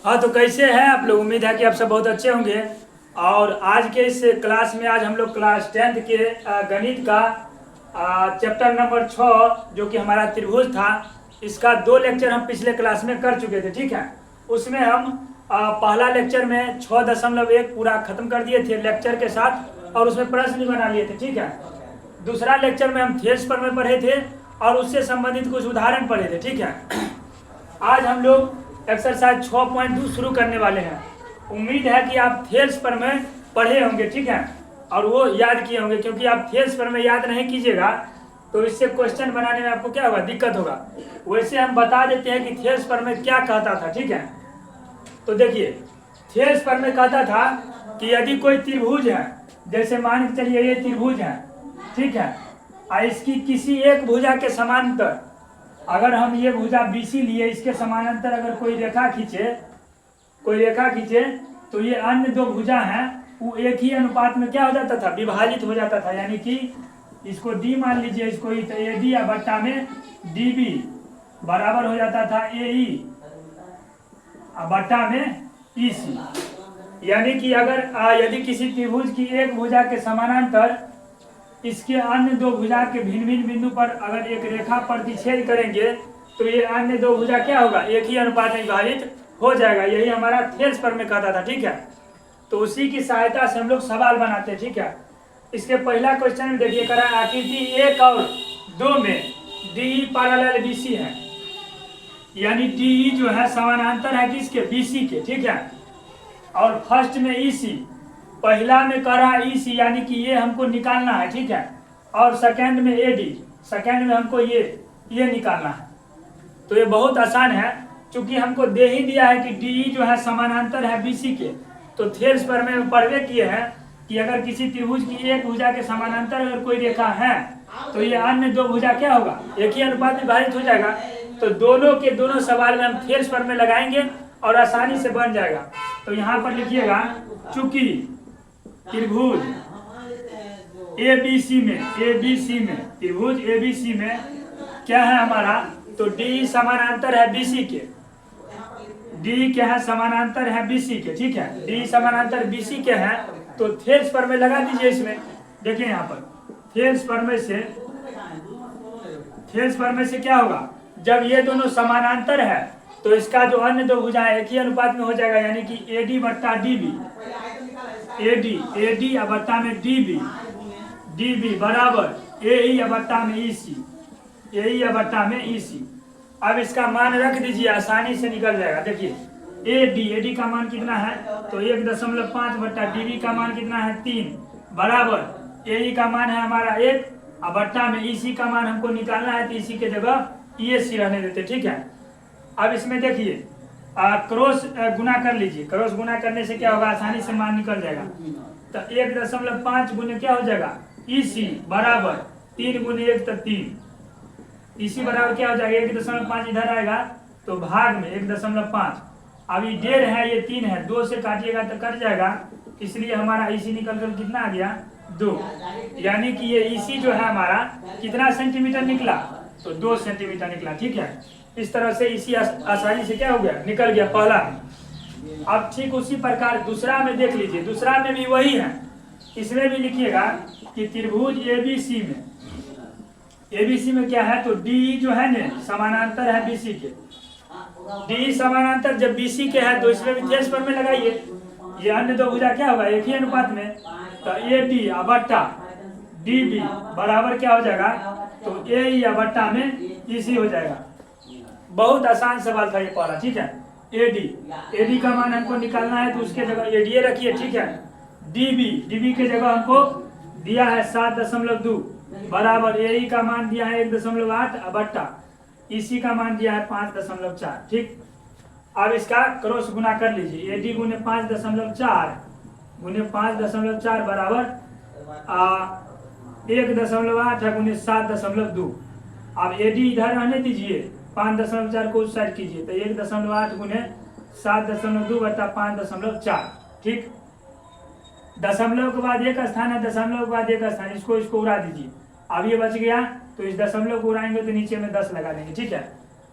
हाँ, तो कैसे हैं आप लोग। उम्मीद है कि आप सब बहुत अच्छे होंगे। और आज के इस क्लास में आज हम लोग क्लास 10th के गणित का चैप्टर नंबर 6 जो कि हमारा त्रिभुज था, इसका 2 लेक्चर हम पिछले क्लास में कर चुके थे। ठीक है, उसमें हम पहला लेक्चर में 6.1 पूरा खत्म कर दिए थे लेक्चर के साथ, और उसमें प्रश्न भी बना लिए थे। ठीक है, दूसरा लेक्चर में हम थेल्स पर में पढ़े थे और उससे संबंधित कुछ उदाहरण पढ़े थे। ठीक है, आज हम लोग एक्सरसाइज 6.2 शुरू करने वाले हैं। उम्मीद है कि आप थेल्स पर में पढ़े होंगे। ठीक है, और वो याद किए होंगे, क्योंकि आप थेल्स पर में याद नहीं कीजिएगा तो इससे क्वेश्चन बनाने में आपको क्या होगा, दिक्कत होगा। वैसे हम बता देते हैं कि थेल्स पर में क्या कहता था। ठीक है, तो देखिए, थेल्स पर में कहता था कि यदि कोई त्रिभुज है, जैसे मान के चलिए ये त्रिभुज है, ठीक है, और इसकी किसी एक भुजा के समांतर, अगर हम ये भुजा BC लिए, इसके समानांतर अगर कोई रेखा खींचे तो ये अन्य दो भुजा हैं वो एक ही अनुपात में क्या हो जाता था, विभाजित हो जाता था। यानी कि इसको D मान लीजिए, इसको तो AD या बट्टा में DB बराबर हो जाता था AE बट्टा में EC। यानी कि अगर यदि किसी त्रिभुज की एक भुजा के समानांतर इसके अन्य दो भुजा के भिन्न भिन्न बिंदु पर अगर एक रेखा प्रतिच्छेद करेंगे तो ये अन्य दो भुजा क्या होगा, एक ही अनुपात में विभाजित हो जाएगा। यही हमारा थेल्स पर में कहता था। ठीक है, तो उसी की सहायता से हम लोग सवाल बनाते हैं। ठीक है, इसके पहला क्वेश्चन में देखिए, करा आकृति 1 और 2 में DE पैरेलल BC है, यानी DE जो है समानांतर है किसके, BC के। ठीक है, और फर्स्ट में EC, पहला में कह रहा EC यानी कि ये हमको निकालना है। ठीक है, और सेकंड में AD, सेकंड में हमको ये निकालना है। तो ये बहुत आसान है, क्योंकि हमको दे ही दिया है कि DE जो है समानांतर है BC के। तो थेल्स पर में पढ़वे किए हैं कि अगर किसी त्रिभुज की एक भुजा के समानांतर अगर कोई रेखा है तो ये अन्य दो भुजा क्या होगा, एक ही अनुपात में विभाजित हो जाएगा। तो दोनों के दोनों सवाल में हम थेल्स पर में लगाएंगे और आसानी से बन जाएगा। तो यहाँ पर लिखिएगा, चूंकि त्रिभुज ABC में त्रिभुज ABC में क्या है हमारा, तो DE समानांतर है BC के। DE क्या है, समानांतर है BC के। ठीक है, DE समानांतर BC के है, तो थेल्स पर में लगा दीजिए। इसमें देखिए, यहाँ पर थेल्स पर में से क्या होगा, जब ये दोनों समानांतर है तो इसका जो अन्य दो भुजा है एक ही अनुपात में हो जाएगा। यानी कि AD बट्टा DB, AD बट्टा में DB बराबर AE बट्टा में EC, AE बट्टा में EC। अब इसका मान रख दीजिए, आसानी से निकल जाएगा। देखिए, AD का मान कितना है, तो 1.5 बट्टा DB का मान कितना है 3 बराबर AE का मान है हमारा 1 और बट्टा में EC का मान हमको निकालना है, तो EC के जगह ESC रहने देते। ठीक है, अब इसमें देखिए क्रॉस गुना कर लीजिए। क्रॉस गुना करने से क्या होगा, आसानी से मान निकल जाएगा। तो 1.5 गुने क्या हो जाएगा, EC बराबर 3 गुने 1 तो 3, EC बराबर क्या हो जाएगा, 1.5 इधर आएगा तो भाग में 1.5। अब ये 1.5 है, ये 3 है, 2 से काटिएगा तो कट जाएगा, इसलिए हमारा EC निकल कर कितना आ गया, 2। यानी कि ये EC जो है हमारा कितना सेंटीमीटर निकला, तो 2 सेंटीमीटर निकला। ठीक है, इस तरह से EC आसानी से क्या हो गया, निकल गया पहला में। अब ठीक उसी प्रकार दूसरा में देख लीजिए, दूसरा में भी वही है। इसमें भी लिखिएगा कि त्रिभुज ABC में क्या है, तो DE जो है ना समानांतर है BC के। DE समानांतर जब BC के है तो इसमें भी थेल्स पर में लगाइए। ये अन्य दो भुजा क्या होगा, एक ही अनुपात में, तो AD बट्टा DB बराबर क्या हो जाएगा, तो AE बट्टा में EC हो जाएगा। बहुत आसान सवाल था ये पहला। ठीक है, AD का मान हमको निकालना है, तो उसके जगह AD रखिए। ठीक है, DB के जगह हमको दिया है 7.2 बराबर AE का मान दिया है 1.8 बट्टा EC का मान दिया है 5.4। ठीक, अब इसका क्रॉस गुना कर लीजिए। AD गुने 5.4 गुने 5.4 बराबर 1.8 गुने 7.2। अब AD इधर रहने दीजिए, 5.4 को उस साइड कीजिए, तो 1.8 गुने 7.2 बट्टा 5.4। ठीक, दशमलव के बाद एक स्थान है, दशमलव के बाद एक स्थान, इसको उड़ा दीजिए। अब ये बच गया, तो इस दशमलव को उड़ाएंगे तो नीचे में 10 लगा देंगे। ठीक है,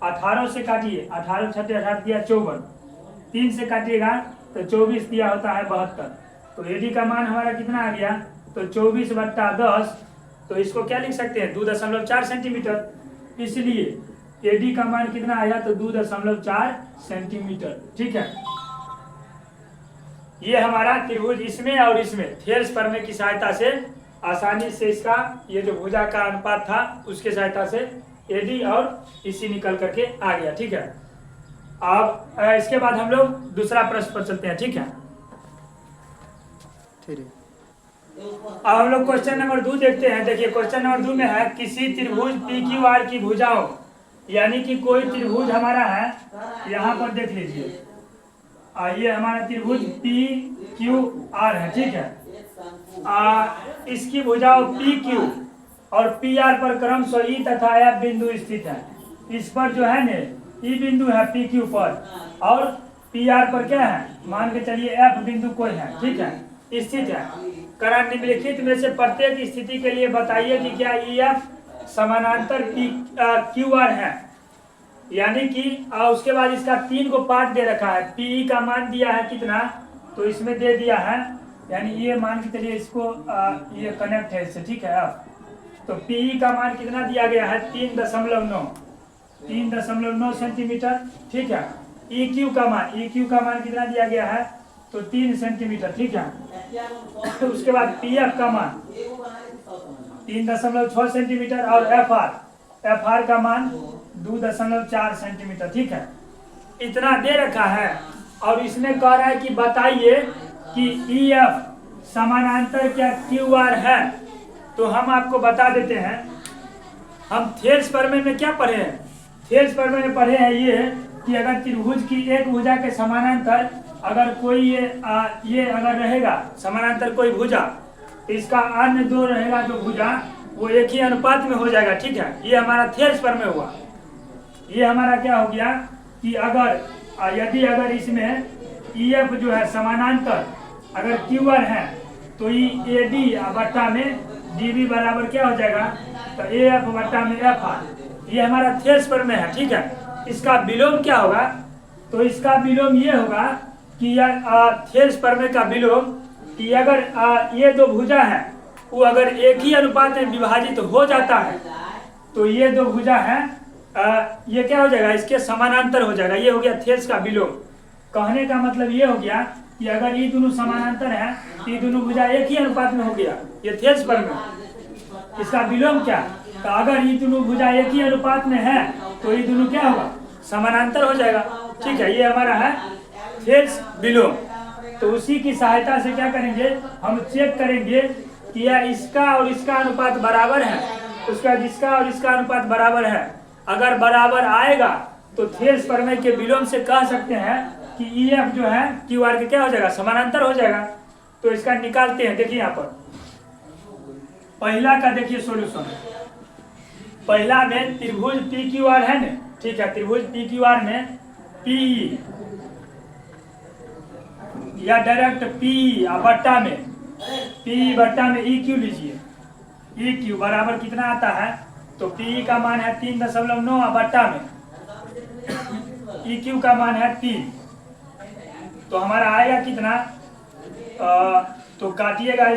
18 से काटिए, 18 छठे 18 दिया 54, 3 से काटिएगा तो 24 दिया होता है 72। तो AD का मान हमारा कितना आ गया, तो 24/10। तो इसको क्या लिख सकते हैं, 2.4 सेंटीमीटर। इसलिए AD का मान कितना आया, तो 2.4 सेंटीमीटर। ठीक है, ये हमारा त्रिभुज इसमें और इसमें थेल्स प्रमेय की सहायता से आसानी से इसका ये जो भुजा का अनुपात था उसके सहायता से AD और EC निकल करके आ गया। ठीक है, अब इसके बाद हम लोग दूसरा प्रश्न पर चलते हैं। ठीक है, अब हम लोग क्वेश्चन नंबर 2 देखते हैं। देखिए क्वेश्चन नंबर 2 में है किसी त्रिभुज PQR की भुजाओं, यानी कि कोई त्रिभुज हमारा है, यहाँ पर देख लीजिए ये हमारा त्रिभुज PQR है। ठीक है, इसकी भुजाओं PQ और PR पर क्रमशः E तथा F बिंदु स्थित है। इस पर जो है ना E बिंदु है PQ पर, और PR पर क्या है, मान के चलिए F बिंदु कोई है। ठीक है, स्थित है। कारण निम्नलिखित में से प्रत्येक स्थिति के लिए बताइए कि क्या EF समानांतर QR है। यानी कि उसके बाद इसका 3 को पार्ट दे रखा है। PE का मान दिया है कितना, तो इसमें दे दिया है, यानी ये मान के चलिए इसको ये कनेक्ट है इससे। ठीक है, अब तो PE का मान कितना दिया गया है, 3.9 सेंटीमीटर। ठीक है, EQ का मान कितना दिया गया है, तो 3 सेंटीमीटर। ठीक है, उसके बाद PF का मान 3.6 सेंटीमीटर और FR का मान 2.4 सेंटीमीटर। ठीक है, इतना दे रखा है और इसमें कह रहा है कि बताइए कि EF समानांतर क्या QR है। तो हम आपको बता देते हैं, हम थेल्स प्रमेय में क्या पढ़े हैं, थेल्स प्रमेय में पढ़े हैं ये कि अगर त्रिभुज की एक भुजा के समानांतर अगर कोई ये अगर रहेगा समानांतर कोई भुजा, इसका अन्य दो रहेगा जो भुजा वो एक ही अनुपात में हो जाएगा। ठीक है, ये हमारा थेल्स प्रमेय हुआ। ये हमारा क्या हो गया कि अगर इसमें EF जो है समानांतर अगर QR है तो AD बट्टा में DB बराबर क्या हो जाएगा, तो AF बट्टा में FR। ये हमारा थेल्स प्रमेय है। ठीक है, इसका विलोम क्या होगा, तो इसका विलोम ये होगा कि थेल्स प्रमेय का विलोम कि अगर ये दो भुजा है वो अगर एक ही अनुपात में विभाजित हो जाता है तो ये दो भुजा है ये क्या हो जाएगा, इसके समानांतर हो जाएगा। ये हो गया थेल्स का विलोम। कहने का मतलब ये हो गया कि अगर ये दोनों समानांतर है तो ये दोनों भुजा एक ही अनुपात में हो गया, ये थेल्स प्रमेय। इसका विलोम क्या, तो अगर ये दोनों भुजा एक ही अनुपात में है तो ये दोनों क्या होगा, समानांतर हो जाएगा। ठीक है, ये हमारा है थेल्स विलोम। तो उसी की सहायता से क्या करेंगे, हम चेक करेंगे कि यह इसका और इसका अनुपात बराबर है, उसका जिसका और इसका अनुपात बराबर है। अगर बराबर आएगा तो थेल्स प्रमेय के विलोम से कह सकते हैं कि EF जो है QR के क्या हो जाएगा, समानांतर हो जाएगा। तो इसका निकालते हैं। देखिए यहाँ पर पहला का देखिए सॉल्यूशन। पहला में त्रिभुज PQR है ना, ठीक है, त्रिभुज PQR में PE या डायरेक्ट PE बट्टा में EQ लीजिए। EQ बराबर कितना आता है, तो PE का मान है 3.9 बट्टा में EQ का मान है 3। तो हमारा आएगा कितना, तो काटिएगा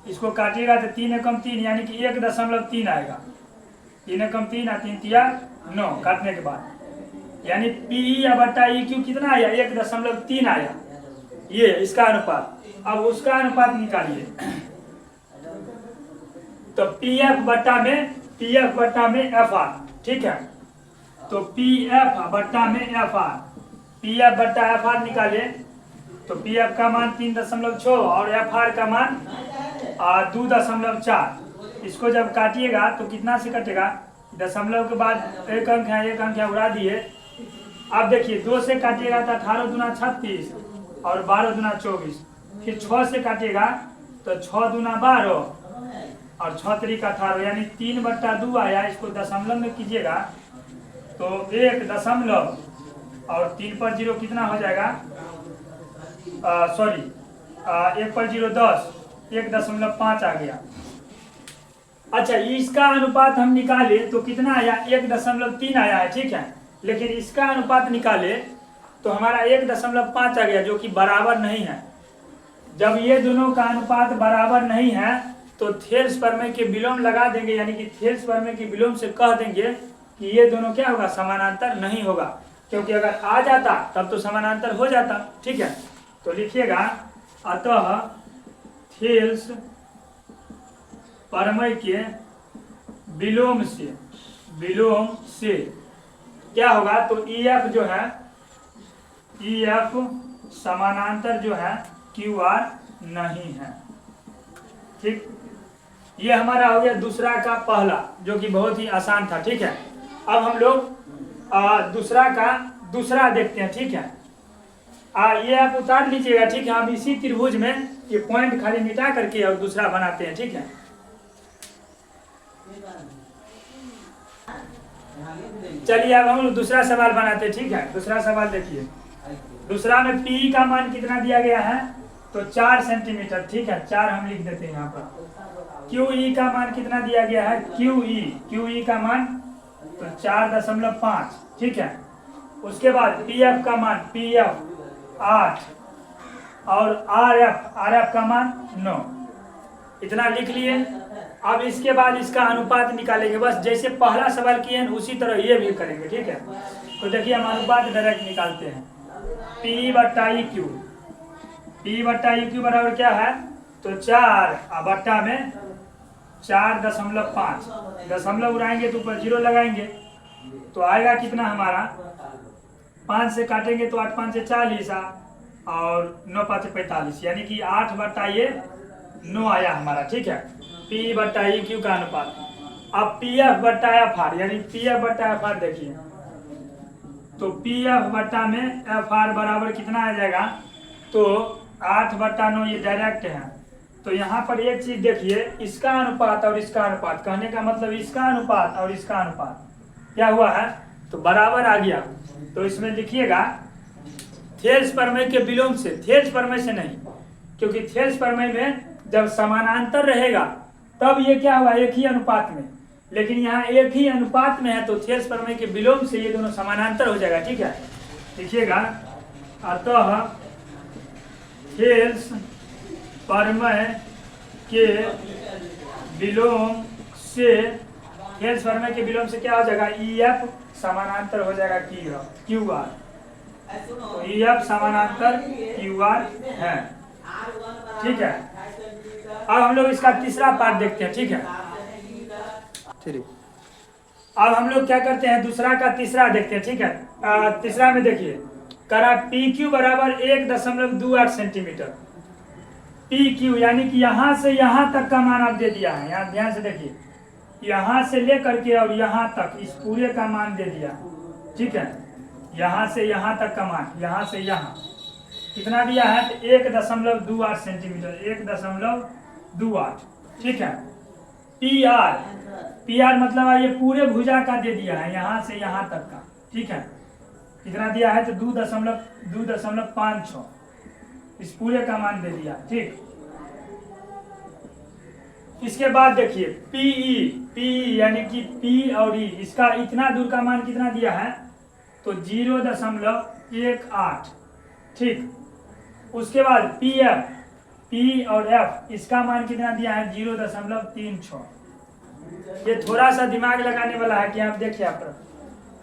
इसको काटिएगा तो 3 एकम 3 यानी कि 1.3 आएगा। 3 एकम 3 और 3 तिया 9 काटने के बाद यानी PE या बट्टा EQ कितना आया, 1.3 आया। ये इसका अनुपात। अब उसका अनुपात निकालिए। तो PF बट्टा में FR। ठीक है, तो PF बट्टा में FR, PF बट्टा FR निकाले तो PF का मान 3.6 और FR का मान 2.4। इसको जब काटिएगा तो कितना से कटेगा, दशमलव के बाद एक अंक है उड़ा दिए। अब देखिए 2 से काटिएगा तो 18 दूना 36 और 12 दूना 24। फिर 6 से काटिएगा तो 6 दूना 12 और 6 तरीका 18 यानी 3/2 आया। इसको दशमलव में कीजिएगा तो 1 दशमलव और 3 पर 0 कितना हो जाएगा, 1 पर 0 10, 1.5 आ गया। अच्छा, इसका अनुपात हम निकाले तो कितना आया, 1.3 आया है। ठीक है, लेकिन इसका अनुपात निकाले तो हमारा 1.5 आ गया, जो कि बराबर नहीं है। जब ये दोनों का अनुपात बराबर नहीं है तो थेल्स प्रमेय के विलोम लगा देंगे, यानी कि थेल्स प्रमेय के विलोम से कह देंगे कि ये दोनों क्या होगा, समानांतर नहीं होगा। क्योंकि अगर आ जाता तब तो समानांतर हो जाता। ठीक है, तो लिखिएगा, अतः थेल्स प्रमेय के विलोम से क्या होगा, तो EF जो है, EF समानांतर जो है QR नहीं है। ठीक, ये हमारा हो गया दूसरा का पहला, जो कि बहुत ही आसान था। ठीक है, अब हम लोग दूसरा का दूसरा देखते हैं। ठीक है, ये आप उतार लीजिएगा। ठीक है, हम इसी त्रिभुज में ये पॉइंट खाली मिटा करके और दूसरा बनाते हैं। ठीक है, चलिए अब हम लोग दूसरा सवाल बनाते हैं। ठीक है, दूसरा सवाल देखिए। दूसरा में PE का मान कितना दिया गया है, तो 4 सेंटीमीटर। ठीक है, 4 हम लिख देते हैं यहाँ पर। QE का मान कितना दिया गया है, QE का मान तो 4.5। ठीक है, उसके बाद PF का मान, PF 8 और RF का मान 9। इतना लिख लिए। अब इसके बाद इसका अनुपात निकालेंगे, बस जैसे पहला सवाल किए हैं उसी तरह ये भी करेंगे। ठीक है, तो देखिए हम अनुपात डायरेक्ट निकालते हैं। P/EQ, P/EQ बराबर क्या है, तो 4 बट्टा में 4.5, दशमलव उड़ाएंगे तो ऊपर 0 लगाएंगे तो आएगा कितना हमारा, 5 से काटेंगे तो 8 5 से 40 और 9 5 से 45, यानी कि 8 बट्टा ये 9 आया हमारा। ठीक है, P/EQ का अनुपात। अब PF/FR, यानी PF/FR देखिए, तो PF/में बराबर कितना आ जाएगा, तो 8/9, ये डायरेक्ट है। तो यहाँ पर एक चीज देखिए, इसका अनुपात और इसका अनुपात, कहने का मतलब इसका अनुपात और इसका अनुपात क्या हुआ है, तो बराबर आ गया। तो इसमें लिखिएगा थेल्स प्रमेय के विलोम से, थेल्स प्रमेय से नहीं, क्योंकि थेल्स प्रमेय में जब समानांतर रहेगा तब ये क्या हुआ, एक ही अनुपात में, लेकिन यहाँ एक ही अनुपात में है तो थेल्स प्रमेय के विलोम से ये दोनों समानांतर हो जाएगा। ठीक है, लिखिएगा, अतः थेल्स प्रमेय के विलोम से, थेल्स प्रमेय के विलोम से क्या हो जाएगा, EF समानांतर हो जाएगा QR। तो EF समानांतर QR है। ठीक है, अब हम लोग इसका तीसरा पार्ट देखते हैं। ठीक है, अब हम लोग क्या करते हैं, दूसरा का तीसरा देखते हैं। ठीक है, तीसरा में देखिए, करा PQ बराबर 1.28 सेंटीमीटर। PQ यानी कि यहाँ से यहाँ तक का मान आप दे दिया है। यहाँ ध्यान से देखिए, यहाँ से लेकर के और यहाँ तक इस पूरे का मान दे दिया। ठीक है, यहाँ से यहाँ तक का मान, यहाँ से यहाँ कितना दिया है, तो 1.28 सेंटीमीटर, 1.28। ठीक है, PR मतलब ये पूरे भुजा का दे दिया है, यहाँ से यहाँ तक का। ठीक है, कितना दिया है, तो 2.56 इस पूरे का मान दे दिया। ठीक, इसके बाद देखिए PE यानी कि P और E, इसका इतना दूर का मान कितना दिया है, तो 0.18। ठीक, उसके बाद PF, P और F, इसका मान कितना दिया है, 0.36। ये थोड़ा सा दिमाग लगाने वाला है कि आप देखिए, आप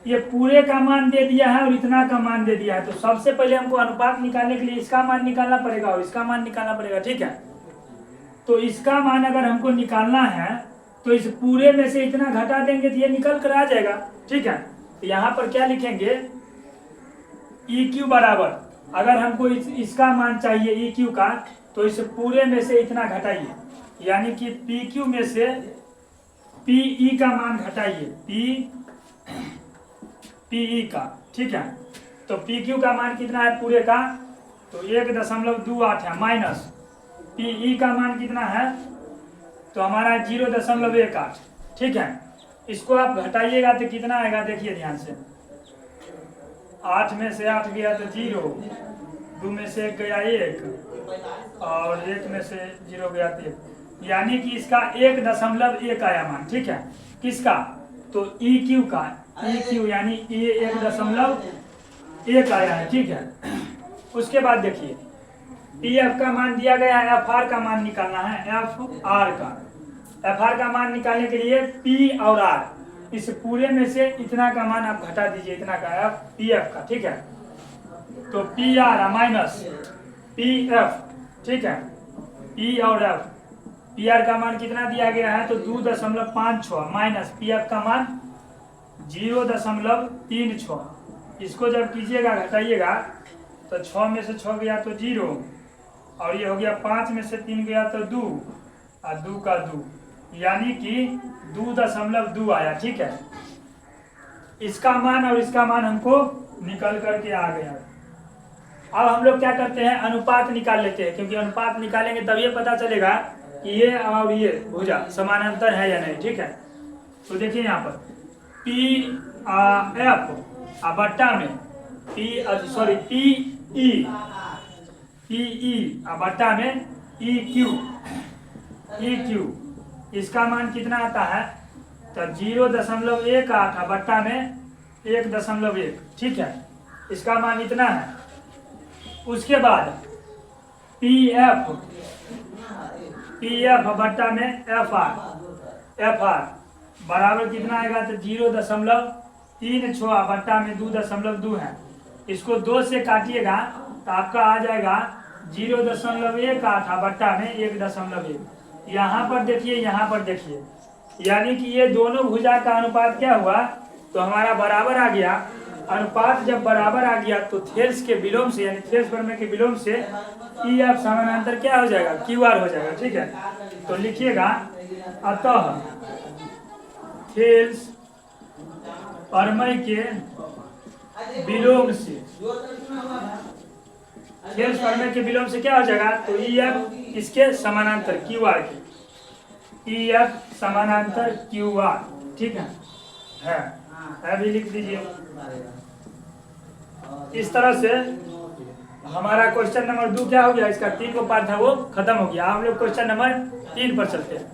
ये पूरे का मान दे दिया है और इतना का मान दे दिया है, तो सबसे पहले हमको अनुपात निकालने के लिए इसका मान निकालना पड़ेगा और इसका मान निकालना पड़ेगा। ठीक है, तो इसका मान अगर हमको निकालना है तो इस पूरे में से इतना घटा देंगे तो ये निकल कर आ जाएगा। ठीक है, तो यहाँ पर क्या लिखेंगे, EQ बराबर, अगर हमको इसका मान चाहिए EQ का, तो इस पूरे में से इतना घटाइए, यानी कि PQ में से PE का मान घटाइए, PE का। ठीक है, तो PQ का मान कितना है पूरे का, तो 1.28 है, माइनस PE का मान कितना है, तो हमारा 0.18। ठीक है, इसको आप घटाइएगा तो कितना आएगा, देखिए ध्यान से, 8 में से 8 गया तो 0, 2 में से 1 गया 1 और 1 में से 0 गया तो 1, यानी कि इसका 1.1 आया मान। ठीक है, किसका, तो EQ का, ई क्यू यानी ये 1.1 आया है, ठीक है। उसके बाद देखिए पी एफ का मान दिया गया है, एफ आर का मान निकालना है, एफ आर का मान निकालने के लिए पी और आर इस पूरे में से इतना का मान आप घटा दीजिए, इतना का एफ पी एफ का, ठीक है। तो P R minus P F, ठीक है, पी और एफ, पी आर का मान कितना दिया गया है तो 2.56 माइनस पी एफ का मान 0.36। इसको जब कीजिएगा घटाइएगा तो 6 में से 6 गया तो 0 और ये हो गया 5 में से 3 गया तो 2 और 2 का 2 यानी कि 2.2 आया, ठीक है। इसका मान और इसका मान हमको निकल करके आ गया। अब हम लोग क्या करते हैं, अनुपात निकाल लेते हैं, क्योंकि अनुपात निकालेंगे तब ये पता चलेगा कि ये और ये भुजा समानांतर है या नहीं, ठीक है। तो देखिए यहाँ पर पी एफ बट्टा में पी ई बट्टा में ई क्यू इसका मान कितना आता है तो 0.18 बट्टा में 1.1, ठीक है। इसका मान इतना है। उसके बाद पी एफ बट्टा में एफ आर बराबर कितना आएगा तो 0.36 बट्टा में 2.2 है। इसको 2 से काटिएगा तो आपका आ जाएगा 0.18 बट्टा में 1.1। यहाँ पर देखिए, यहाँ पर देखिए, यानी कि ये दोनों भुजा का अनुपात क्या हुआ तो हमारा बराबर आ गया। अनुपात जब बराबर आ गया तो थेल्स के विलोम से यानी थेल्स प्रमेय के विलोम से ई एफ समानांतर क्या हो जाएगा, क्यू आर हो जाएगा, ठीक है। तो लिखिएगा अतः थेल्स प्रमेय के विलोम से, थेल्स प्रमेय के विलोम से क्या हो जाएगा तो ई एफ इसके समानांतर क्यू आर के, ई एफ समानांतर क्यू आर, ठीक है अभी लिख दीजिए। इस तरह से हमारा क्वेश्चन नंबर 2 क्या हो गया, इसका 3 को पार्ट था वो खत्म हो गया। हम लोग क्वेश्चन नंबर 3 पर चलते हैं।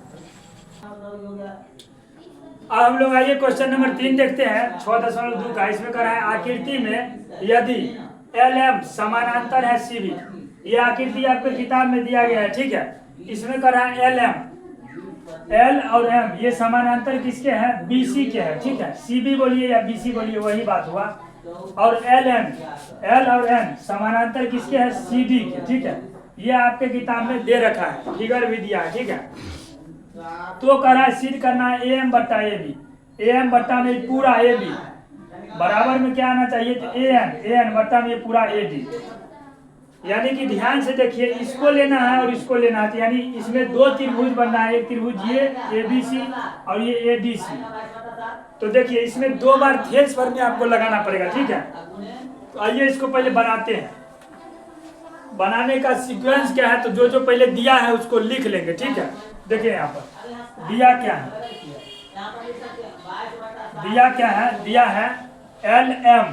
अब हम लोग आइए क्वेश्चन नंबर 3 देखते हैं 6.2 का। इसमें कह रहा है आकृति में यदि एल एम समानांतर है सी बी, ये आकृति आपके किताब में दिया गया है, ठीक है। इसमें कह रहा है एल एम, एल और एम ये समानांतर किसके हैं, बी सी के हैं, ठीक है। सी बी बोलिए या बी सी बोलिए वही बात हुआ। और एल एम, एल और एन समानांतर किसके हैं, सी डी के, ठीक है। ये आपके किताब में दे रखा है, फिगर भी दिया है, ठीक है। तो कह रहा है सिद्ध करना है ए एम बट्टा ए बी, ए एम बट्टा में पूरा ए बी बराबर में क्या आना चाहिए तो ए एन बट्टा में पूरा ए डी। यानी कि ध्यान से देखिए, इसको लेना है और इसको लेना है, यानी इसमें 2 त्रिभुज बनना है, एक त्रिभुज ये ए बी सी और ये ए डी सी। तो देखिए इसमें 2 बार थेल्स प्रमेय आपको लगाना पड़ेगा, ठीक है। तो आइए इसको पहले बनाते हैं। बनाने का सीक्वेंस क्या है तो जो जो पहले दिया है उसको लिख लेंगे, ठीक है। देखिए यहाँ पर दिया क्या है, दिया है एल एम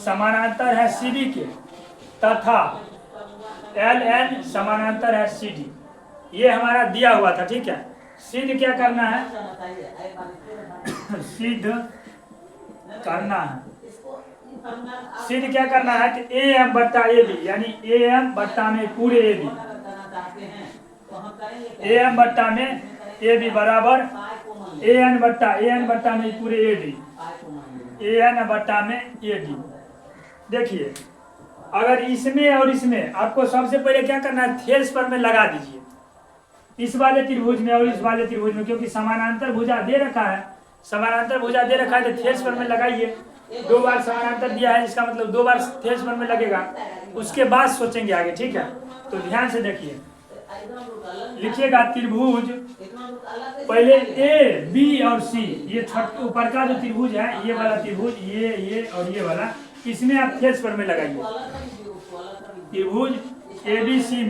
समानांतर है सी डी के तथा एल एन समानांतर है सी डी, ये हमारा दिया हुआ था, ठीक है। सिद्ध क्या करना है, सिद्ध करना है कि ए एम बट्टा ए बी यानी ए एम बट्टा में पूरे ए बी, ए एम बट्टा में ए बी बराबर ए एन बट्टा में पूरे ए डी, ए एन बट्टा में ए डी। देखिए अगर इसमें और इसमें आपको सबसे पहले क्या करना है, थेल्स प्रमेय लगा दीजिए इस वाले त्रिभुज में और इस वाले त्रिभुज में, क्योंकि समानांतर भुजा दे रखा है, समानांतर भुजा दे रखा है तो थेल्स प्रमेय लगाइए। 2 बार समानांतर दिया है इसका मतलब 2 बार थेल्स प्रमेय लगेगा, उसके बाद सोचेंगे आगे, ठीक है। तो ध्यान से देखिए, लिखिएगा त्रिभुज पहले ए बी और सी, ये ऊपर का जो त्रिभुज है ये वाला त्रिभुज, ये और ये वाला, इसमें आप थेल्स प्रमेय लगाइए। त्रिभुज एबीसी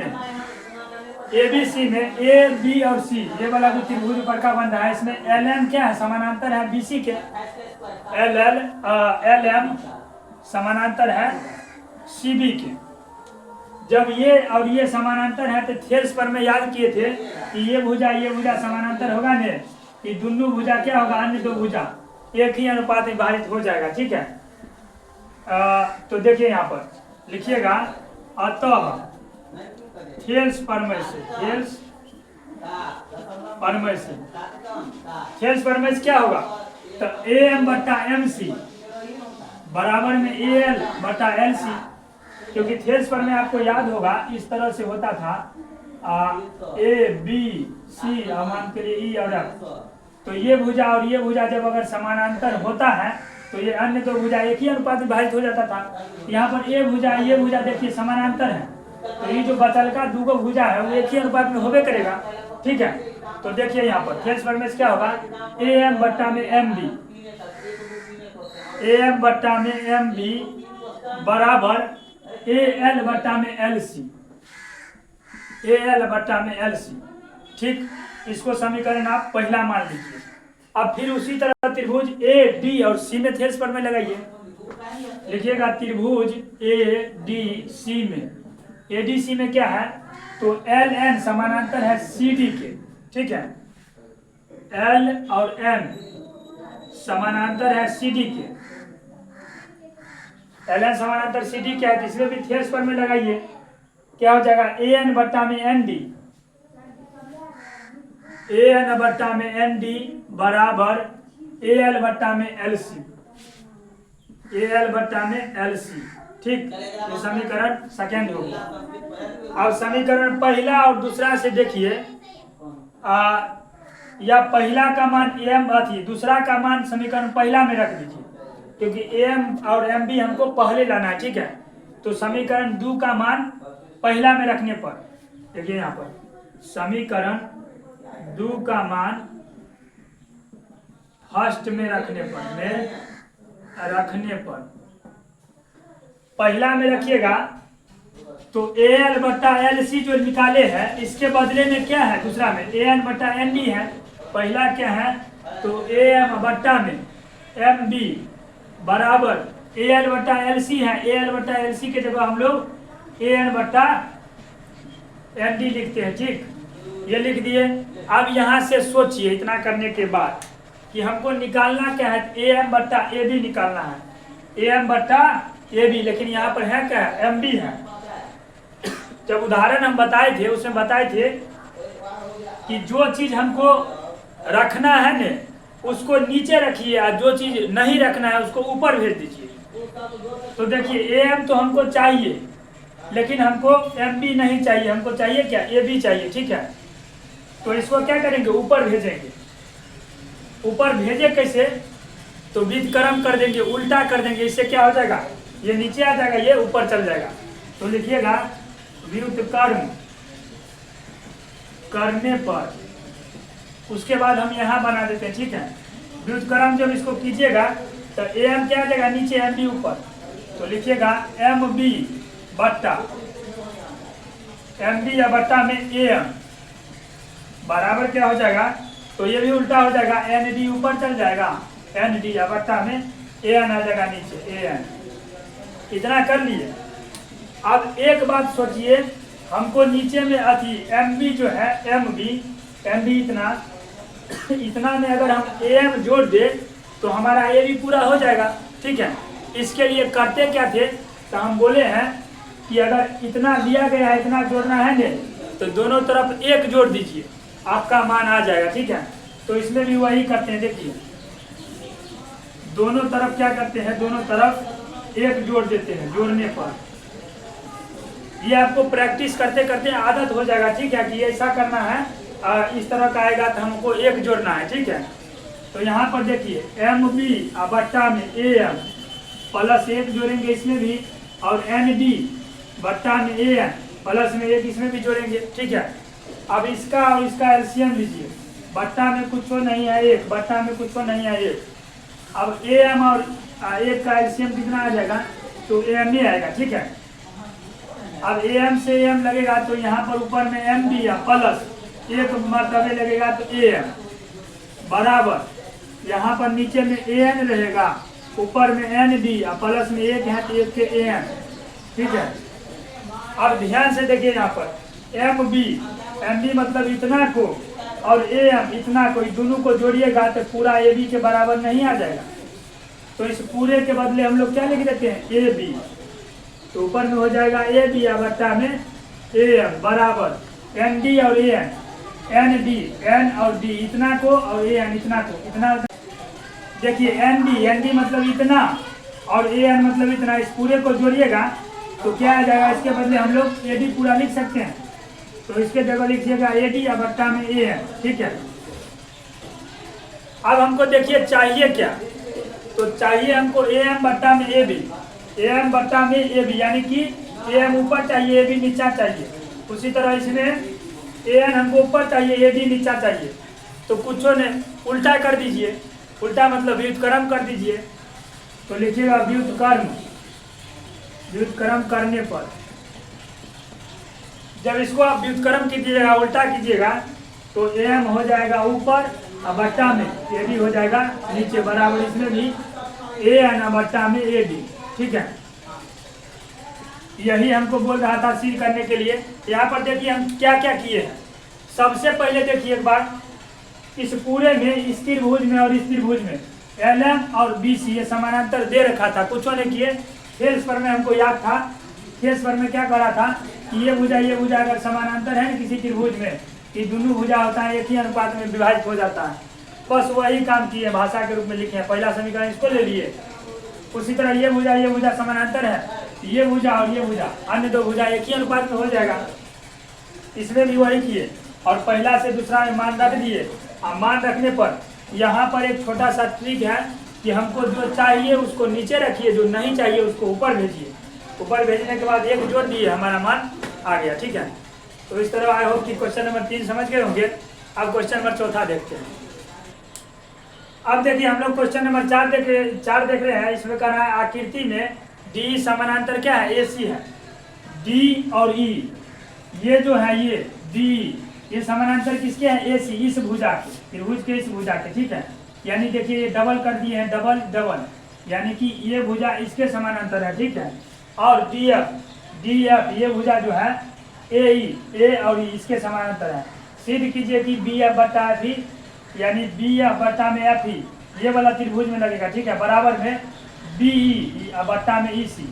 में ए बी और सी ये वाला जो त्रिभुज ऊपर का बन रहा है, इसमें एल एम क्या है, समानांतर है बी सी के, एल एम समानांतर है सी बी के। जब ये और ये समानांतर है तो थेल्स प्रमेय याद किए थे कि ये भुजा समानांतर होगा ने, कि दोनों भुजा क्या होगा, अन्य 2 भुजा एक ही अनुपात में विभाजित हो जाएगा, ठीक है। तो देखिए यहाँ पर लिखिएगा, अतः थेल्स परमेश क्या होगा, तो AM बट्टा MC बराबर में AL बटा LC, क्योंकि थेल्स पर में आपको याद होगा इस तरह से होता था, ABC मान के लिए E और F, तो ये भुजा और ये भुजा जब अगर समानांतर होता है तो ये अन्य दो भुजा एक ही अनुपात में विभाजित हो जाता था। यहाँ पर ये भुजा देखिए समानांतर है, तो ये जो बचलका दूगो भुजा है वो एक ही अनुपात में होबे करेगा, ठीक है। तो देखिए यहाँ पर थेल्स पर में क्या होगा, AM बट्टा में MB बराबर AL बट्टा में LC, ठीक। इसको समीकरण आप पहला मान लीजिए। अब फिर उसी तरह त्रिभुज AD और C में थेल्स पर में लगाइए, लिखिएगा त्रिभुज ADC में क्या है, तो LN समानांतर है CD के, ठीक है। L और N समानांतर है CD के, LN समानांतर CD क्या है, इसमें भी थेल्स पर में लगाइए, क्या हो जाएगा, AN बट्टा में ND बराबर AL बट्टा में LC, ठीक। ये समीकरण सेकेंड हो गया। अब समीकरण पहला और दूसरा से देखिए, या पहला का मान दूसरा का मान समीकरण पहला में रख दीजिए, क्योंकि AM और MB हमको पहले लाना है, ठीक है। तो समीकरण 2 का मान पहला में रखने पर, देखिए यहाँ पर समीकरण 2 का मान फर्स्ट में रखने पर पहला में रखिएगा, तो AL बट्टा LC जो निकाले हैं इसके बदले में क्या है, दूसरा में AN बट्टा ND है, पहला क्या है, तो AM बट्टा में MB बराबर AL बट्टा LC है, AL बट्टा LC के जगह हम लोग AN बट्टा ND लिखते हैं, ठीक। ये लिख दिए। अब यहाँ से सोचिए इतना करने के बाद कि हमको निकालना क्या है, AM बट्टा AB निकालना है, AM बट्टा AB, लेकिन यहाँ पर है क्या है, MB है। जब उदाहरण हम बताए थे उसमें बताए थे कि जो चीज हमको रखना है ने उसको नीचे रखिए, और जो चीज नहीं रखना है उसको ऊपर भेज दीजिए। तो देखिए AM तो हमको चाहिए, लेकिन हमको MB नहीं चाहिए, हमको चाहिए क्या, AB चाहिए, ठीक है। तो इसको क्या करेंगे, ऊपर भेजेंगे। ऊपर भेजे कैसे, तो व्युत्क्रम कर देंगे, उल्टा कर देंगे, इससे क्या हो जाएगा, ये नीचे आ जाएगा, ये ऊपर चल जाएगा। तो लिखिएगा व्युत्क्रम करने पर, उसके बाद हम यहाँ बना देते हैं, ठीक है। व्युत्क्रम जब इसको कीजिएगा तो AM क्या आ जाएगा, नीचे MB ऊपर, तो लिखिएगा MB बट्टा MB या बट्टा में AM बराबर क्या हो जाएगा, तो ये भी उल्टा हो जाएगा, ND ऊपर चल जाएगा, ND या बट्टा में AN आ जाएगा नीचे AN। इतना कर लिए। अब एक बात सोचिए, हमको नीचे में MB जो है MB इतना में अगर हम AM जोड़ दे तो हमारा AB पूरा हो जाएगा, ठीक है। इसके लिए करते क्या थे, तो हम बोले हैं कि अगर इतना दिया गया है, इतना जोड़ना है ने, तो दोनों तरफ 1 जोड़ दीजिए, आपका मान आ जाएगा, ठीक है। तो इसमें भी वही करते हैं, देखिए दोनों तरफ क्या करते हैं, दोनों तरफ 1 जोड़ देते हैं। जोड़ने पर ये आपको प्रैक्टिस करते करते आदत हो जाएगा, ठीक है, कि ऐसा करना है, इस तरह का आएगा तो हमको 1 जोड़ना है, ठीक है। तो यहाँ पर देखिए MB बट्टा में AM प्लस 1 जोड़ेंगे इसमें भी, और ND बट्टा में AN प्लस में 1 इसमें भी जोड़ेंगे, ठीक है। अब इसका और इसका एलसीएम लीजिए, बट्टा में कुछ नहीं है 1, बट्टा में कुछ नहीं है 1। अब AM और 1 का एलसीएम कितना आ जाएगा, तो AM ही आएगा, ठीक है। अब AM से AM लगेगा तो यहाँ पर ऊपर में MB या प्लस 1 मरतबे लगेगा तो AM बराबर, यहाँ पर नीचे में AN रहेगा, ऊपर में ND या प्लस में 1 है तो 1 के AN, ठीक है। अब ध्यान से देखिए यहाँ पर MB मतलब इतना को और ए एम इतना को दोनों को जोड़िएगा तो पूरा ए बी के बराबर नहीं आ जाएगा। तो इस पूरे के बदले हम लोग क्या लिख देते हैं ए बी, तो ऊपर में हो जाएगा ए बी बट्टा में ए एम बराबर एन डी और ए एन डी एन और डी इतना को और ए एन इतना को इतना। देखिए एन डी मतलब इतना और ए एन मतलब इतना, इस पूरे को जोड़िएगा तो क्या आ जाएगा, इसके बदले हम लोग ए डी पूरा लिख सकते हैं। तो इसके जगह लिखिएगा ए डी बट्टा में ए एन, ठीक है। अब हमको देखिए चाहिए क्या, तो चाहिए हमको ए एम बट्टा में ए बी, ए एम बट्टा में ए बी यानी कि ए एम ऊपर चाहिए ए बी नीचा चाहिए। उसी तरह इसमें ए एन हमको ऊपर चाहिए ए डी नीचा चाहिए। तो कुछ ने उल्टा कर दीजिए, उल्टा मतलब व्युत्क्रम कर दीजिए। तो लिखिएगा व्युत्क्रम करने पर जब इसको आप व्युत्क्रम कीजिएगा उल्टा कीजिएगा तो ए एम हो जाएगा ऊपर और बट्टा में ए बी हो जाएगा नीचे बराबर, इसमें भी ए एन बट्टा में ए बी, ठीक है। यही हमको बोल रहा था सी करने के लिए। यहाँ पर देखिए हम क्या क्या किए हैं। सबसे पहले देखिए एक बार इस पूरे में इस त्रिभुज में और इस त्रिभुज में एल एम और बी सी ये समानांतर दे रखा था, कुछ ने किए। फेस पर में हमको याद था, फेस पर में क्या करा था कि ये भुजा अगर समानांतर है किसी त्रिभुज में कि दोनों भुजा होता है एक ही अनुपात में विभाजित हो जाता है, बस वही काम किए, भाषा के रूप में लिखे हैं। पहला समीकरण इसको ले लिए। उसी तरह ये भुजा समानांतर है, ये भुजा और ये भुजा अन्य दो भुजा एक ही अनुपात में हो जाएगा, इसमें भी वही किए। और पहला से दूसरा में मान रख दिए। और मान रखने पर यहाँ पर एक छोटा सा ट्रिक है कि हमको जो चाहिए उसको नीचे रखिए, जो नहीं चाहिए उसको ऊपर भेजिए। ऊपर भेजने के बाद एक जोड़ दिए, हमारा मान आ गया, ठीक है। तो इस तरह आई होप कि क्वेश्चन नंबर 3 समझ गए होंगे। अब क्वेश्चन नंबर 4 देखते हैं। अब देखिए हम लोग क्वेश्चन नंबर 4 देख रहे हैं। इसमें कह रहा है आकृति में डी समानांतर क्या है, ए सी है। डी और ई ये जो है ये डी ये समानांतर किसके हैं, ए सी, इस भुजा के, त्रिभुज के इस भुजा के, ठीक है। यानी देखिए ये डबल कर दिए हैं, डबल यानी कि ये भुजा इसके समानांतर है, ठीक है। और डी एफ ये भुजा जो है ए और ई इसके समानांतर है। सिद्ध कीजिए कि बी एफ बट्टा एफ ई यानी बी एफ बट्टा में एफ ई ये वाला त्रिभुज में लगेगा, ठीक है, बराबर में बी ई बट्टा में ई सी।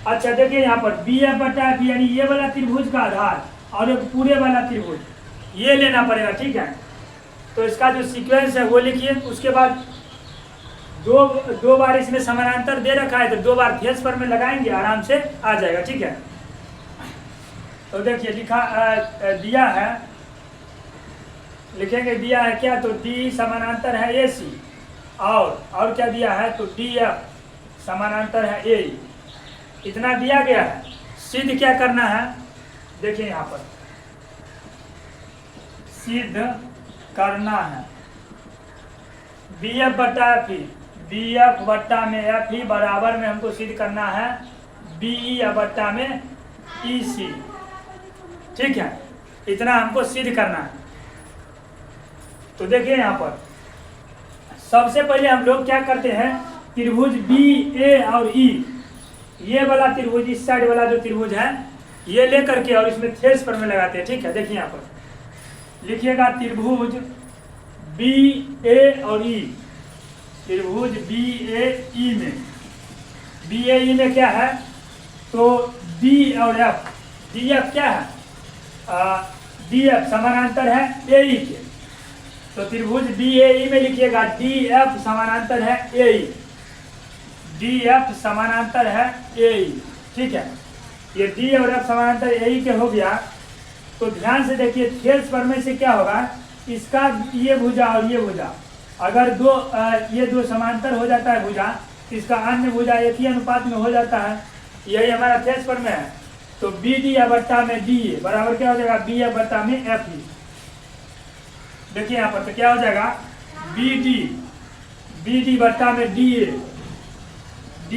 अच्छा देखिए यहाँ पर बी एफ बट्टा एफ यानी ये वाला त्रिभुज का आधार और एक पूरे वाला त्रिभुज ये लेना पड़ेगा, ठीक है। तो इसका जो सीक्वेंस है वो लिखिए। उसके बाद दो बार इसमें समानांतर दे रखा है तो 2 बार फेस पर में लगाएंगे, आराम से आ जाएगा, ठीक है। तो देखिए दिया है, लिखेंगे दिया है क्या, तो डी समानांतर है ए सी और क्या दिया है, तो डी एफ समानांतर है ए, इतना दिया गया है। सिद्ध क्या करना है, देखिए यहाँ पर सिद्ध करना है बी एफ बट्टा एफ ई, बी एफ बट्टा में एफ ई बराबर में हमको सिद्ध करना है बी ई बट्टा में ई सी, ठीक है। इतना हमको सिद्ध करना है। तो देखिए यहाँ पर सबसे पहले हम लोग क्या करते हैं, त्रिभुज बी ए और ई ये वाला त्रिभुज, इस साइड वाला जो त्रिभुज है ये लेकर के और इसमें फेस पर में लगाते हैं, ठीक है। देखिए यहाँ पर लिखिएगा त्रिभुज बी ए और ई, त्रिभुज बी ए ई में, बी ए ई में क्या है, तो डी और एफ, डी एफ क्या है, डी एफ समानांतर है ए ई के। तो त्रिभुज बी ए ई में लिखिएगा डी एफ समानांतर है ए ई, डी एफ समानांतर है ए ई, ठीक है। ये डी और एफ समानांतर ए ई के हो गया। तो ध्यान से देखिए फेस पर में से क्या होगा, इसका ये भुजा और ये भुजा अगर ये दो समांतर हो जाता है भुजा, इसका अन्य भुजा एक ही अनुपात में हो जाता है, यही हमारा फेस पर में है। तो बी डी बट्टा में डी ए बराबर क्या हो जाएगा, बी ए बट्टा में एफ ई। देखिए यहाँ पर तो क्या हो जाएगा, बी डी बट्टा में डी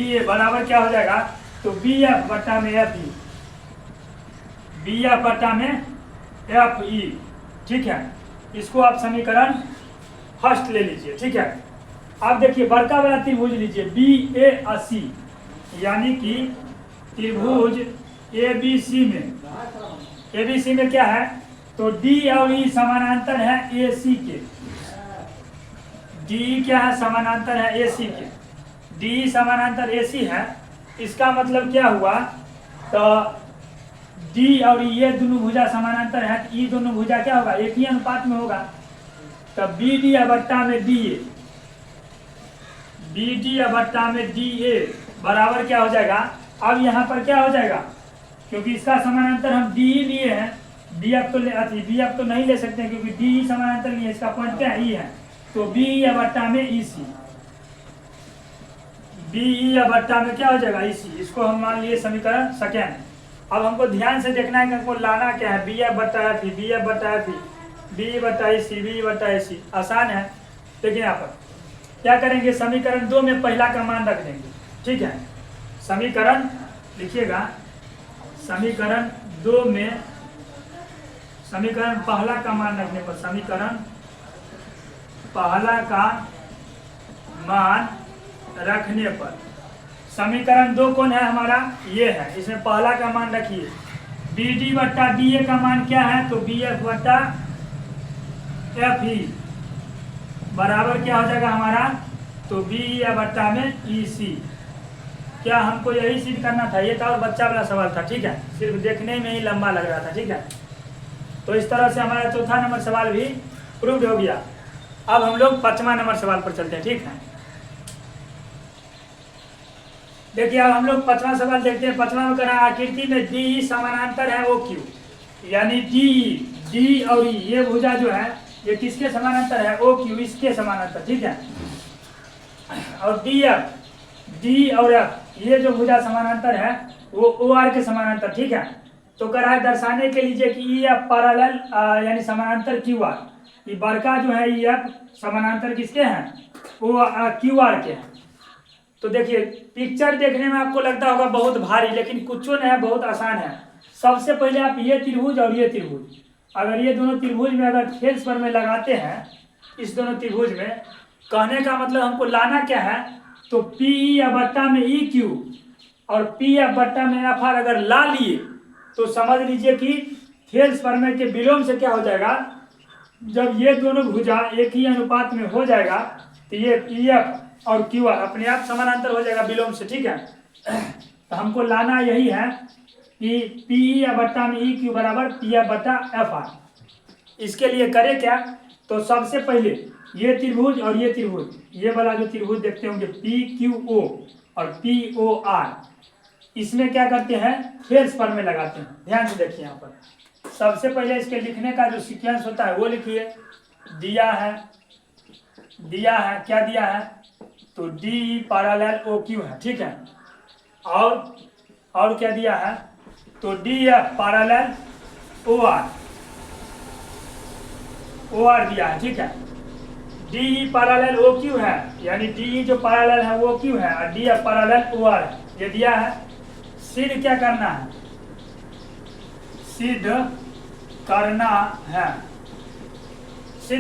ए बराबर क्या हो जाएगा, तो बी एफ बट्टा में एफ ई, बी एफ बट्टा में एफ ई, ठीक है। इसको आप समीकरण फर्स्ट ले लीजिए, ठीक है। अब देखिए बड़का वाला त्रिभुज लीजिए बी ए और सी, यानी कि त्रिभुज ए बी सी में क्या है, तो डी और ई समानांतर है ए सी के। डी क्या है? समानांतर है ए सी के। डी समानांतर ए सी है, इसका मतलब क्या हुआ? तो डी और ये दोनों भुजा समानांतर है, तो ई दोनों भुजा क्या होगा? एक ही अनुपात में होगा। तब बी डी बट्टा में डी ए, बी डी बट्टा में डी ए बराबर क्या हो जाएगा? अब यहाँ पर क्या हो जाएगा? क्योंकि इसका समानांतर हम डी ही लिए हैं, डी अब तो बी अब तो नहीं ले सकते हैं क्योंकि डी ही समानांतर लिए, इसका पॉइंट क्या है? ई है। तो बी ई बट्टा में ई सी, बी ई बट्टा में क्या हो जाएगा? ई सी। इसको हम मान लिए समीकरण सेकेंड। अब हमको ध्यान से देखना है कि हमको लाना क्या है? बी एफ बट्टा एफ ई, बी एफ बट्टा एफ ई, बी बट्टा ई सी, बी बट्टा ई सी। आसान है। लेकिन यहाँ पर क्या करेंगे? समीकरण 2 में पहला का मान रख देंगे। ठीक है, समीकरण लिखिएगा, समीकरण 2 में समीकरण पहला का मान रखने पर, समीकरण पहला का मान रखने पर, समीकरण 2 कौन है हमारा? ये है। इसमें पहला का मान रखिए, बी डी बट्टा डी ए का मान क्या है? तो बी एफ बट्टा एफ ई बराबर क्या हो जाएगा हमारा? तो बी ई बट्टा में ई सी। क्या हमको यही सिद्ध करना था? ये था और बच्चा वाला सवाल था। ठीक है, सिर्फ देखने में ही लंबा लग रहा था। ठीक है, तो इस तरह से हमारा चौथा नंबर सवाल भी प्रूव्ड हो गया। अब हम लोग 5वां नंबर सवाल पर चलते हैं। ठीक है, देखिए अब हम लोग 5वां सवाल देखते हैं। 5वां में करा आकृति में डी समानांतर है ओ क्यू, यानी डी और ई ये भुजा जो है ये किसके समानांतर है? ओ क्यू, इसके समानांतर। ठीक है, और डी और एफ ये जो भुजा समानांतर है वो ओ आर के समानांतर। ठीक है, तो करा है दर्शाने के लिए कि ई एफ पैरेलल यानी समानांतर क्यू आर। ये बड़का जो है ई एफ समानांतर किसके हैं? वो क्यू आर के हैं। तो देखिए पिक्चर देखने में आपको लगता होगा बहुत भारी, लेकिन कुछ नहीं है, बहुत आसान है। सबसे पहले आप ये त्रिभुज और ये त्रिभुज, अगर ये दोनों त्रिभुज में अगर खेल स्पर में लगाते हैं, इस दोनों त्रिभुज में, कहने का मतलब हमको लाना क्या है? तो पी ई बट्टा में ई क्यू और पी एफ बट्टा में एफ आर अगर ला लिए तो समझ लीजिए कि खेल स्पर में के विलोम से क्या हो जाएगा? जब ये दोनों भुजा एक ही अनुपात में हो जाएगा तो ये पी एफ और क्यू आर अपने आप समानांतर हो जाएगा विलोम से। ठीक है, तो हमको लाना यही है कि पी ई बट्टा में ई क्यू बराबर पी एफ बट्टा एफ आर। इसके लिए करें क्या? तो सबसे पहले ये त्रिभुज और ये त्रिभुज, ये वाला जो त्रिभुज देखते होंगे पी क्यू ओ और पी ओ आर, इसमें क्या करते हैं? खेल स्पर में लगाते हैं। ध्यान से देखिए यहाँ पर सबसे पहले इसके लिखने का जो सीक्वेंस होता है वो लिखिए। दिया है क्या दिया है? तो डी पैरेलल ओ क्यू है। ठीक है, और क्या दिया है? तो D F parallel O R दिया है। ठीक है, डी पैरेलल ओ क्यू है, यानी डी जो पैरेलल है वो क्यू है और D F parallel O R है, ये दिया है। सिद्ध क्या करना है? सिद्ध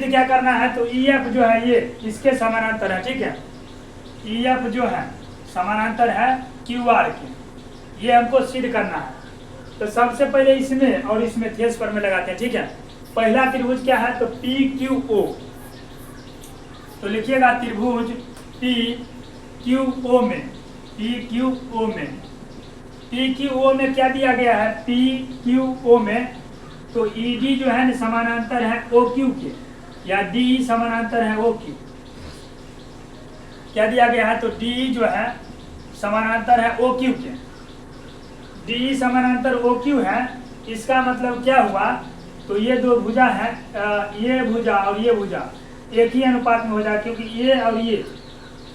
क्या करना है? तो ई एफ जो है ये इसके समानांतर है। ठीक है, ई एफ जो है समानांतर है क्यू आर के, ये हमको सिद्ध करना है। तो सबसे पहले इसमें और इसमें खेल स्पर में लगाते हैं। ठीक है, पहला त्रिभुज क्या है? तो पी क्यू ओ, तो लिखिएगा त्रिभुज पी क्यू ओ में क्या दिया गया है? पी क्यू ओ में तो ई डी जो है समानांतर है ओ क्यू के, या डी समानांतर है ओ क्यू। क्या दिया गया है? तो डी जो है समानांतर है ओ क्यू के, डी समानांतर ओ क्यू है। इसका मतलब क्या हुआ? तो ये दो भुजा है, ये भुजा और ये भुजा एक ही अनुपात में हो जाए, क्योंकि ये और ये,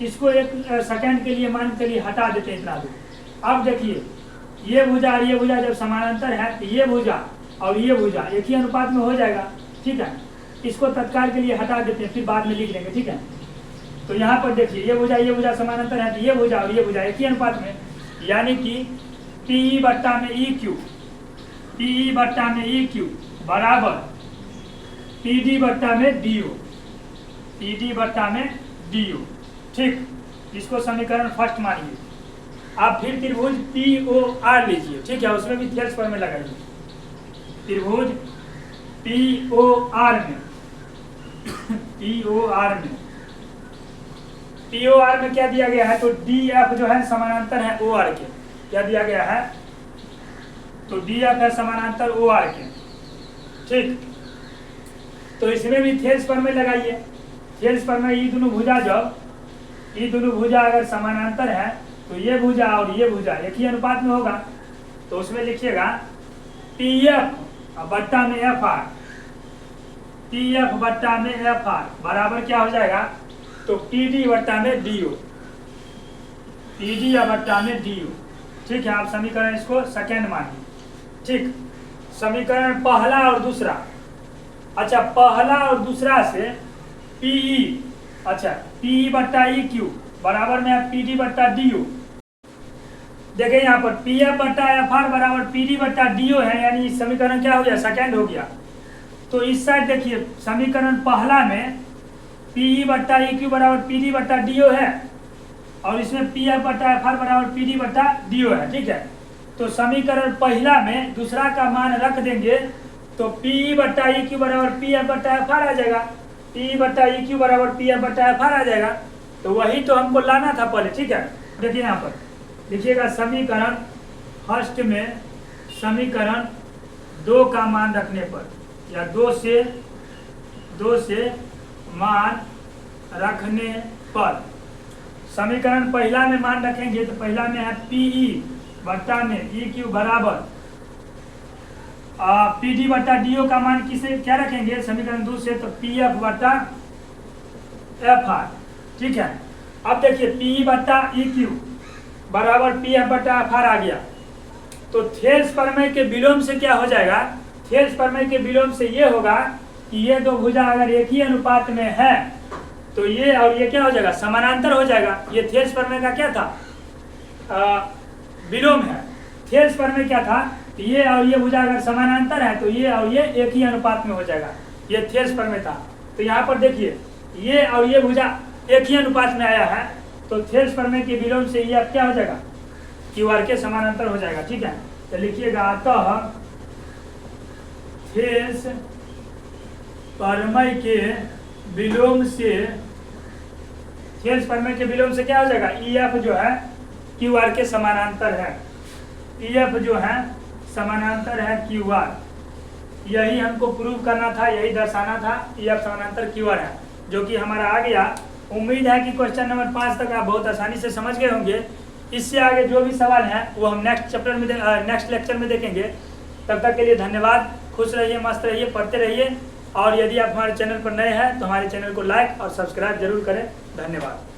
इसको एक सेकंड के लिए मान के लिए हटा देते हैं इतना दूर। अब देखिए ये भुजा और ये भुजा जब समानांतर है तो ये भुजा और ये भुजा एक ही अनुपात में हो जाएगा। ठीक है, इसको तत्काल के लिए हटा देते हैं, फिर बाद में लिख लेंगे। ठीक है, तो यहाँ पर देखिए ये भुजा समानांतर है, तो ये भुजा और ये भुजा एक ही अनुपात में, यानी कि पी बट्टा में ई क्यू बराबर पी डी बट्टा में डी ओ। ठीक, इसको समीकरण फर्स्ट मानिए। आप फिर त्रिभुज पी ओ आर लीजिए। ठीक है, उसमें भी खेल स्पर में लगाइए। त्रिभुज POR में POR में क्या दिया गया है, तो DF जो है समानांतर है OR के। क्या दिया गया है, तो DF है समानांतर OR के। ठीक, तो इसमें भी थेल्स प्रमेय लगाइए। थेल्स प्रमेय, ये दोनों भुजा अगर समानांतर है तो ये भुजा और ये भुजा एक ही अनुपात में होगा। तो उसमें लिखिएगा PF बट्टा में FR, PF बट्टा में FR बराबर क्या हो जाएगा, तो PD बट्टा में DO, PD बट्टा में DO। ठीक है, आप समीकरण इसको सेकेंड मानिए। ठीक, समीकरण पहला और दूसरा, अच्छा पहला और दूसरा से PE, अच्छा PE बट्टा EQ बराबर में है PD बट्टा DO। देखिए यहाँ पर PF बट्टा FR बराबर PD बट्टा DO है, यानी समीकरण क्या हो गया, सेकेंड हो गया। तो इस साइड देखिए समीकरण पहला में PE बट्टा EQ बराबर PD बट्टा DO है, और इसमें PF बट्टा FR बराबर PD बट्टा DO है। ठीक है, तो समीकरण पहला में दूसरा का मान रख देंगे तो PE बट्टा EQ बराबर PF बट्टा FR आ जाएगा, PE बट्टा EQ बराबर PF बट्टा FR आ जाएगा। तो वही तो हमको लाना था पहले। ठीक है, देखिए यहाँ पर लिखिएगा समीकरण फर्स्ट में समीकरण 2 का मान रखने पर, या 2 से मान रखने पर, समीकरण पहला में मान रखेंगे तो पहला में है PE बट्टा में EQ बराबर PD बट्टा DO का मान किसे क्या रखेंगे समीकरण 2 से, तो PF बट्टा FR। ठीक है, अब देखिए PE बट्टा EQ बराबर PF बट्टा FR आ गया। तो थेल्स प्रमेय के विलोम से क्या हो जाएगा, थेल्स प्रमेय के विलोम से ये होगा कि ये दो भुजा अगर एक ही अनुपात में है तो ये और ये क्या हो जाएगा, समानांतर हो जाएगा। ये थेल्स प्रमेय का क्या था, विलोम है। थेल्स प्रमेय क्या था, ये और ये भुजा अगर समानांतर है तो ये और ये एक ही अनुपात में हो जाएगा, ये थेल्स प्रमेय था। तो यहाँ पर देखिए ये और ये भुजा एक ही अनुपात में आया है, तो थेल्स प्रमेय के विलोम से ये अब क्या हो जाएगा, QR के समानांतर हो जाएगा। ठीक है, तो लिखिएगा अतः थेल्स प्रमेय के विलोम से, थेल्स प्रमेय के विलोम से क्या हो जाएगा, EF जो है QR के समानांतर है, EF जो है समानांतर है QR। यही हमको प्रूव करना था, यही दर्शाना था, EF समानांतर QR है, जो कि हमारा आ गया। उम्मीद है कि क्वेश्चन नंबर 5 तक आप बहुत आसानी से समझ गए होंगे। इससे आगे जो भी सवाल हैं वो हम नेक्स्ट लेक्चर में देखेंगे। तब तक के लिए धन्यवाद, खुश रहिए, मस्त रहिए, पढ़ते रहिए। और यदि आप हमारे चैनल पर नए हैं तो हमारे चैनल को लाइक और सब्सक्राइब जरूर करें। धन्यवाद।